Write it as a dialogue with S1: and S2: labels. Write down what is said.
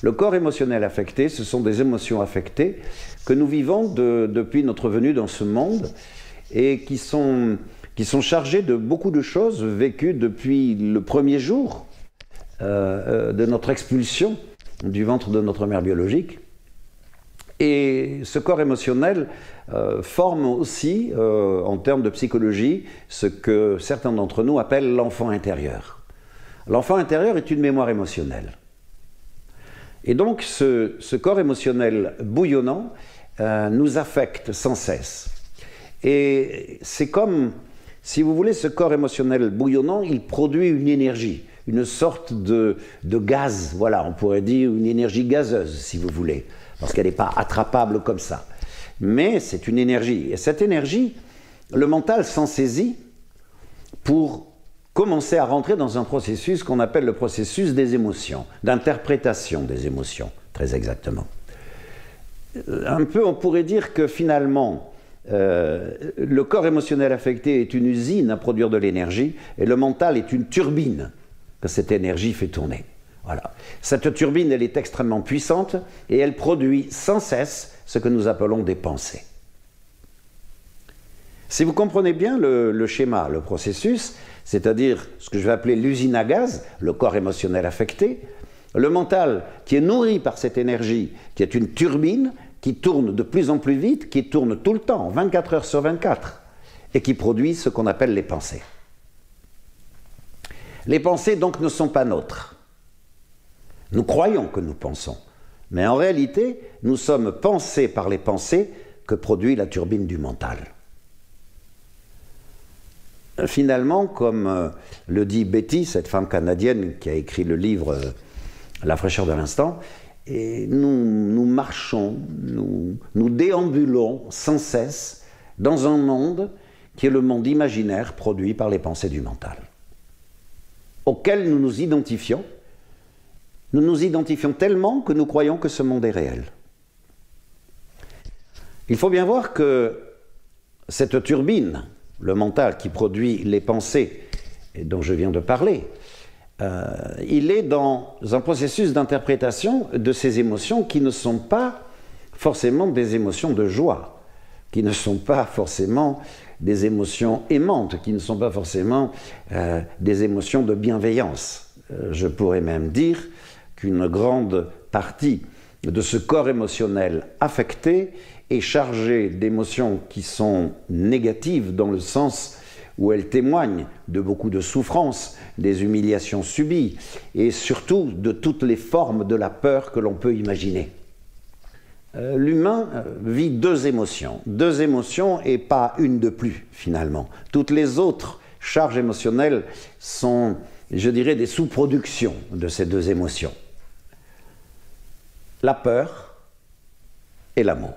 S1: Le corps émotionnel affecté, ce sont des émotions affectées que nous vivons depuis notre venue dans ce monde et qui sont chargées de beaucoup de choses vécues depuis le premier jour de notre expulsion du ventre de notre mère biologique. Et ce corps émotionnel forme aussi, en termes de psychologie, ce que certains d'entre nous appellent l'enfant intérieur. L'enfant intérieur est une mémoire émotionnelle. Et donc ce corps émotionnel bouillonnant nous affecte sans cesse. Et c'est comme, si vous voulez, ce corps émotionnel bouillonnant, il produit une énergie, une sorte de gaz, voilà, on pourrait dire une énergie gazeuse, si vous voulez, parce qu'elle n'est pas attrapable comme ça. Mais c'est une énergie. Et cette énergie, le mental s'en saisit pour commencer à rentrer dans un processus qu'on appelle le processus des émotions, d'interprétation des émotions, très exactement. Un peu, on pourrait dire que finalement, le corps émotionnel affecté est une usine à produire de l'énergie et le mental est une turbine que cette énergie fait tourner. Voilà. Cette turbine, elle est extrêmement puissante et elle produit sans cesse ce que nous appelons des pensées. Si vous comprenez bien le schéma, le processus, c'est-à-dire ce que je vais appeler l'usine à gaz, le corps émotionnel affecté, le mental qui est nourri par cette énergie, qui est une turbine, qui tourne de plus en plus vite, qui tourne tout le temps, 24 heures sur 24, et qui produit ce qu'on appelle les pensées. Les pensées donc ne sont pas nôtres. Nous croyons que nous pensons, mais en réalité, nous sommes pensés par les pensées que produit la turbine du mental. Finalement, comme le dit Betty, cette femme canadienne qui a écrit le livre « La fraîcheur de l'instant », et nous marchons, nous déambulons sans cesse dans un monde qui est le monde imaginaire produit par les pensées du mental, auquel nous nous identifions. Nous nous identifions tellement que nous croyons que ce monde est réel. Il faut bien voir que cette turbine, le mental qui produit les pensées dont je viens de parler, il est dans un processus d'interprétation de ces émotions qui ne sont pas forcément des émotions de joie, qui ne sont pas forcément des émotions aimantes, qui ne sont pas forcément des émotions de bienveillance. Je pourrais même dire qu'une grande partie de ce corps émotionnel affecté est chargé d'émotions qui sont négatives dans le sens où elles témoignent de beaucoup de souffrances, des humiliations subies et surtout de toutes les formes de la peur que l'on peut imaginer. L'humain vit deux émotions et pas une de plus finalement. Toutes les autres charges émotionnelles sont, je dirais, des sous-productions de ces deux émotions. La peur et l'amour.